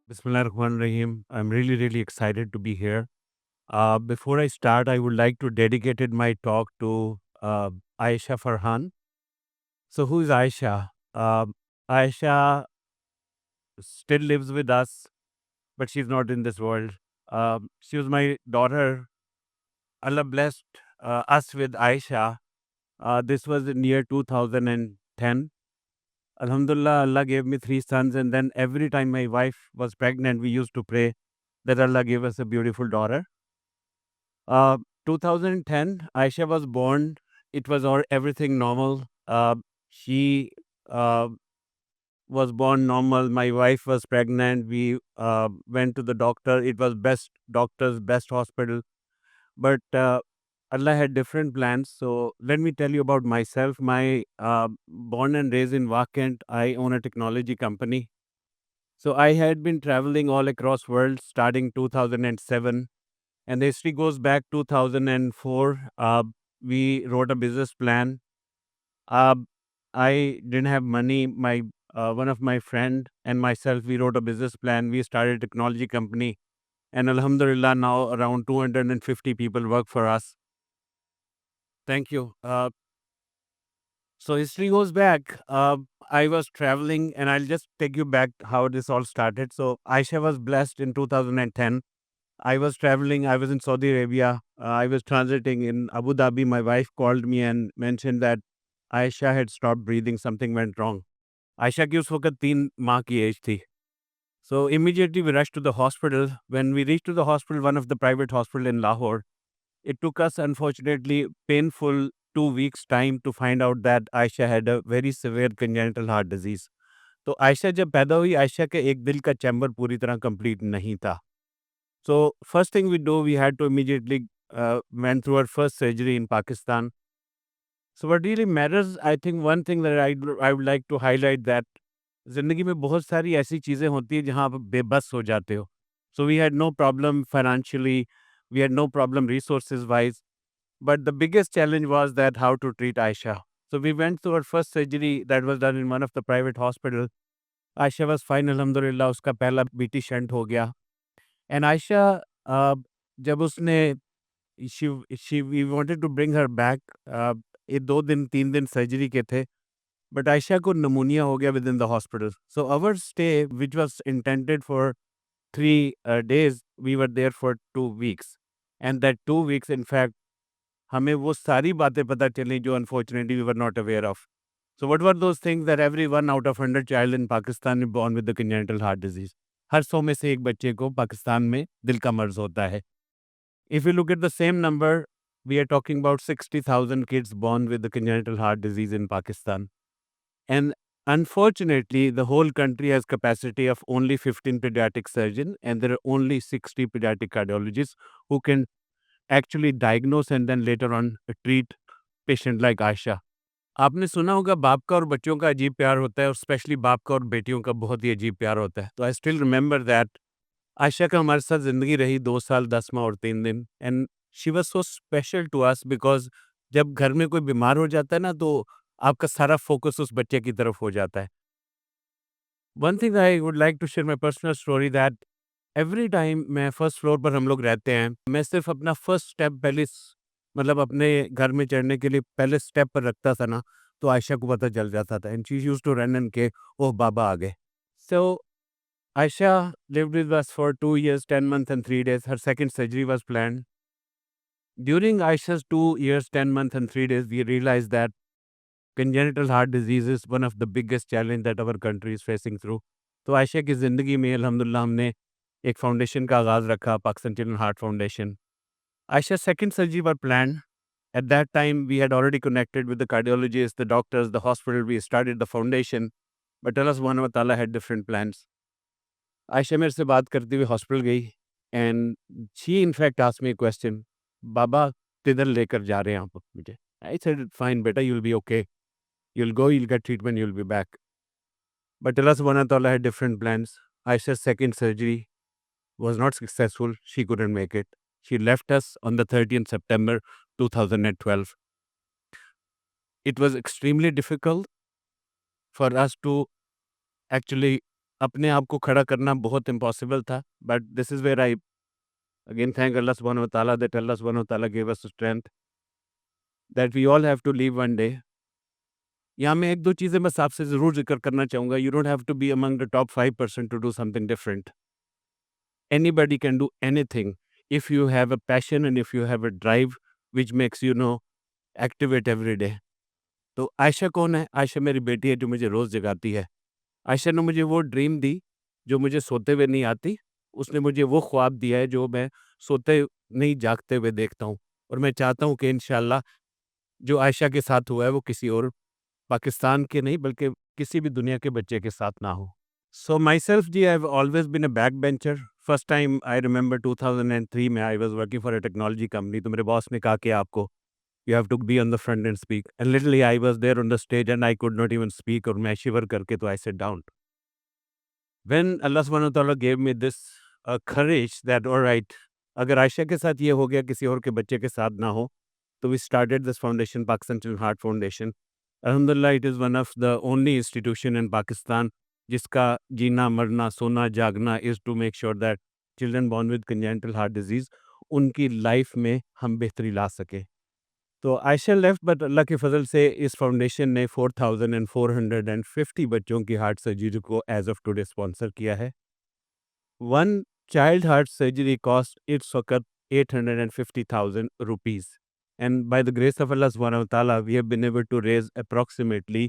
Bismillahirrahmanirrahim. I'm really excited to be here. Before I start, I would like to dedicate my talk to Aisha Farhan. So, who is Aisha? Aisha still lives with us, but she's not in this world. She was my daughter. Allah blessed us with Aisha. This was in year 2010. Alhamdulillah, Allah gave me three sons, and then every time my wife was pregnant, we used to pray that Allah gave us a beautiful daughter. 2010, Aisha was born. It was all everything normal. She uh, was born normal. My wife was pregnant. We went to the doctor. It was best doctors, best hospital. But Allah had different plans. So let me tell you about myself. My born and raised in Wakent. I own a technology company. So I had been traveling all across world starting 2007, and the history goes back 2004. We wrote a business plan. Uh, I didn't have money. My one of my friend and myself, we wrote a business plan. We started a technology company, and Alhamdulillah, now around 250 people work for us. Thank you. So history goes back. I was traveling, and I'll just take you back how this all started. So Aisha was blessed in 2010. I was traveling. I was in Saudi Arabia. I was transiting in Abu Dhabi. My wife called me and mentioned that Aisha had stopped breathing. Something went wrong. Ayesha की उस वक़्त 3 माह की as थी. So immediately we rushed to the hospital. When we reached to the hospital, one of the private hospital in Lahore, it took us unfortunately painful 2 weeks time to find out that Aisha had a very severe congenital heart disease. तो आयशा जब पैदा हुई, आयशा के एक दिल का chamber पूरी तरह कंप्लीट नहीं था. So first thing we do, we had to immediately went through our first surgery in Pakistan. So what really matters, I think one thing that I would like to highlight that ज़िंदगी में बहुत सारी ऐसी चीज़ें होती हैं जहाँ आप बेबस हो जाते हो. So we had no problem financially, we had no problem resources wise, but the biggest challenge was that how to treat Aisha. So we went through our first surgery that was done in one of the private hospital. Aisha was fine, alhamdulillah, उसका पहला BT shunt हो गया. And Aisha, जब उसने she we wanted to bring her back. ये 2 दिन 3 दिन surgery के थे, बट आयशा को निमोनिया हो गया within the hospital. So our stay which was intended for 3 days, we were there for 2 weeks. And that 2 weeks in fact हमें वो सारी बातें पता चली जो unfortunately we were not aware of. So what were those things that every 1 out of 100 child in Pakistan is born with the congenital heart disease. हर 100 में से एक बच्चे को पाकिस्तान में दिल का मर्ज़ होता है. If you look at the same number, we are talking about 60,000 kids born with the congenital heart disease in Pakistan. And unfortunately, the whole country has capacity of only 15 pediatric surgeons, and there are only 60 pediatric cardiologists who can actually diagnose and then later on treat patient like Aisha. आपने सुना होगा बाप का और बच्चों का अजीब प्यार होता है और स्पेशली बाप का और बेटियों का बहुत ही अजीब प्यार होता है. तो I still remember that Ayesha का हमारे साथ ज़िंदगी रही 2 साल 10 माह और 3 दिन, and she was so special to us because जब घर में कोई बीमार हो जाता है ना, तो आपका सारा फ़ोकस उस बच्चे की तरफ हो जाता है. One thing I would like to share my personal story that every time मैं फर्स्ट फ्लोर पर हम लोग रहते हैं, मैं सिर्फ़ अपना फर्स्ट स्टेप पहले मतलब अपने घर में चढ़ने के लिए पहले स्टेप पर रखता था ना, तो आयशा को पता चल जाता था, and she used to run and के ओह! बाबा आ गए. सो Aisha lived with us for 2 years, 10 months, and 3 days. Her second surgery was planned. During Aisha's 2 years, 10 months, and 3 days, we realized that congenital heart disease is one of the biggest challenge that our country is facing through. तो आयशा की ज़िंदगी में अल्हम्दुलिल्लाह हमने एक foundation का आगाज़ रखा, Pakistan children heart foundation. Aisha's second surgery was planned. At that time, we had already connected with the cardiologists, the doctors, the hospital. We started the foundation. But Allah subhanahu wa ta'ala had different plans. Ayesha मेरे से बात करते हुए hospital गई, and she in fact asked me a question, बाबा किधर लेकर जा रहे हैं आप मुझे? आई सेड फाइन बेटा, you will be okay, you will go, you will get treatment, you will be back. But Allah सुब्हानहू व तआला had different plans. Ayesha's second surgery was not successful. She couldn't make it. She left us on the 30th September 2012. It was extremely difficult for us to actually अपने आप को खड़ा करना बहुत impossible था. But this is where I again thank Allah subhanahu wa ta'ala that Allah subhanahu wa ta'ala gave us the strength that we all have to leave one day. यहाँ मैं एक दो चीज़ें बस आपसे ज़रूर ज़िक्र करना चाहूँगा. You don't have to be among the top 5% to do something different. Anybody can do anything if you have a passion and if you have a drive which makes activate every day. तो आयशा कौन है? आयशा मेरी बेटी है जो मुझे रोज़ जगाती है. आयशा ने मुझे वो ड्रीम दी जो मुझे सोते हुए नहीं आती. उसने मुझे वो ख्वाब दिया है जो मैं सोते नहीं जागते हुए देखता हूँ. और मैं चाहता हूँ कि इंशाल्लाह जो आयशा के साथ हुआ है वो किसी और पाकिस्तान के नहीं बल्कि किसी भी दुनिया के बच्चे के साथ ना हो. So myself ji I have always been a backbencher. First time I remember 2003 में I was working for a technology company. तो मेरे बॉस ने कहा कि आपको you have to be on the front and speak. And literally I was there on the stage and I could not even speak और मैं शिवर करके तो I sat down. When Allah subhanahu wa ta'ala gave me this courage that all right, अगर आयशा के साथ ये हो गया किसी और के बच्चे के साथ ना हो, तो we started this foundation, Pakistan Children's Heart Foundation. Alhamdulillah, it is one of the only institution in Pakistan जिसका जीना मरना सोना जागना is to make sure that children born with congenital heart disease उनकी लाइफ में हम बेहतरी ला सके. तो आयशा लेफ्ट बट अल्लाह के फजल से इस फाउंडेशन ने 4450 बच्चों की हार्ट सर्जरी को एज ऑफ टुडे स्पॉन्सर किया है. One child heart surgery cost it's वक्त 850,000 rupees. And by the grace of Allah subhanahu wa ta'ala, we have been able to raise approximately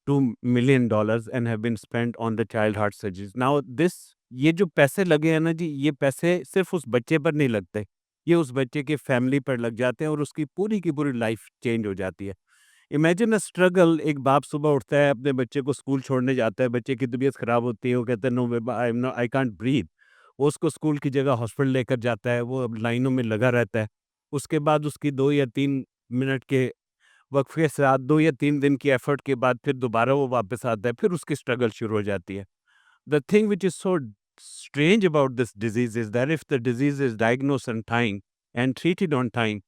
$2 million and have been spent on the child heart surgeries. Now this ये जो पैसे लगे हैं ना जी, ये पैसे सिर्फ उस बच्चे पर नहीं लगते, ये उस बच्चे के फैमिली पर लग जाते हैं और उसकी पूरी की पूरी लाइफ चेंज हो जाती है. Imagine a struggle. एक बाप सुबह उठता है, अपने बच्चे को स्कूल छोड़ने जाता है, बच्चे की तबीयत खराब होती है, वो कहता है no I am no I can't breathe. वो उसको स्कूल की जगह हॉस्पिटल लेकर जाता है, वो अब लाइनों में लगा रहता है. उसके बाद उसकी 2 या 3 मिनट के वक़्फ़े के साथ 2 या 3 दिन की एफर्ट के बाद फिर दोबारा वो वापस आता है, फिर उसकी स्ट्रगल शुरू हो जाती है. The thing which is so strange about this disease is that if the disease is diagnosed on time and treated on time,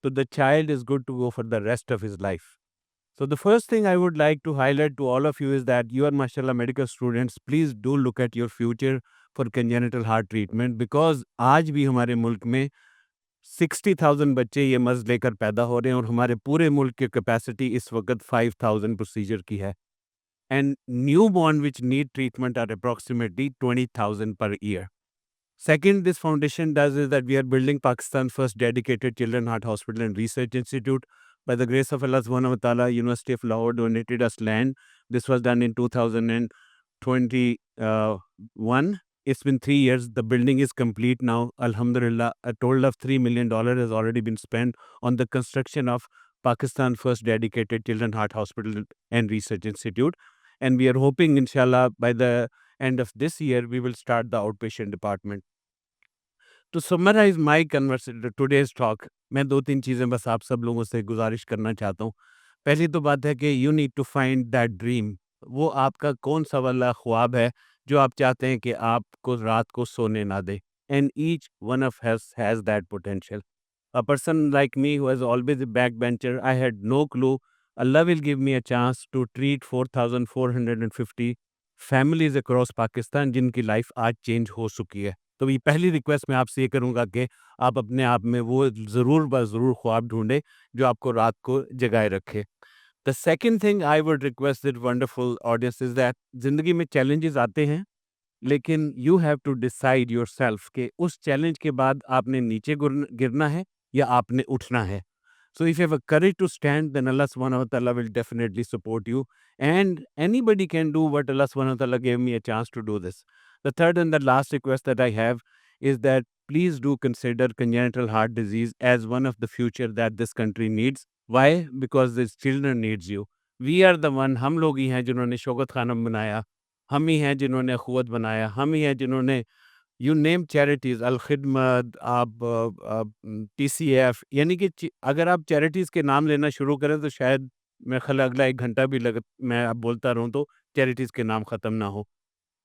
so the child is good to go for the rest of his life. So the first thing I would like to highlight to all of you is that you are mashallah medical students. Please do look at your future for congenital heart treatment because आज भी हमारे मुल्क में 60,000 बच्चे ये मर्ज़ लेकर पैदा हो रहे हैं और हमारे पूरे मुल्क की कैपेसिटी इस वक्त 5,000 प्रोसीजर की है. And newborn which need treatment are approximately 20,000 per year. Second, this foundation does is that we are building Pakistan's first dedicated children heart hospital and research institute. By the grace of Allah subhanahu wa ta'ala, University of Lahore donated us land. This was done in 2021. It's been 3 years. The building is complete now. Alhamdulillah, a total of $3 million has already been spent on the construction of Pakistan's first dedicated children heart hospital and research institute. And we are hoping, inshallah, by the end of this year, we will start the outpatient department. To summarize my conversation, today's talk, मैं 2-3 चीज़ें बस आप सब लोगों से गुजारिश करना चाहता हूँ. पहली तो बात है कि you need to find that dream. वो आपका कौन सा वाला ख्वाब है जो आप चाहते हैं कि आपको रात को सोने ना दे. And each one of us has that potential. A person like me who has always a backbencher, I had no clue. Allah will give me a chance to treat 4,450 families across Pakistan जिनकी life आज change हो चुकी है. तो ये पहली request मैं आपसे ये करूँगा कि आप अपने आप में वो ज़रूर ज़रूर ख्वाब ढूंढें जो आपको रात को जगाए रखे. The second thing I would request that wonderful audience is that ज़िंदगी में challenges आते हैं लेकिन you have to decide yourself कि उस challenge के बाद आपने नीचे गिरना है या आपने उठना है. So if you have a courage to stand, then Allah subhanahu wa ta'ala will definitely support you. And anybody can do what Allah subhanahu wa ta'ala gave me a chance to do this. The third and the last request that I have is that please do consider congenital heart disease as one of the future that this country needs. Why? Because this children needs you. We are the one, हम लोग ही हैं जिन्होंने शौकत खानम बनाया, हम ही हैं जिन्होंने अखुवत बनाया, हम ही हैं जिन्होंने यू नेम चैरिटीज़ अल खिदमत आप TCF यानी कि अगर आप चैरिटीज़ के नाम लेना शुरू करें तो शायद मेरे ख्याल अगला 1 घंटा भी मैं अब बोलता रहूँ तो चैरिटीज़ के नाम ख़त्म ना हो.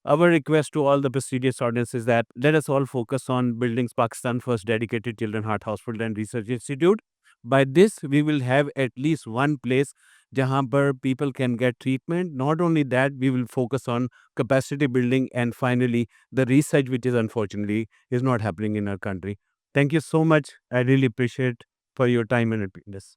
Our request to all the prestigious audience is that let us all focus on building Pakistan's first dedicated children heart hospital and research institute. By this, we will have at least one place जहाँ पर people can get treatment. Not only that, we will focus on capacity building and finally the research, which is unfortunately is not happening in our country. Thank you so much. I really appreciate for your time and openness.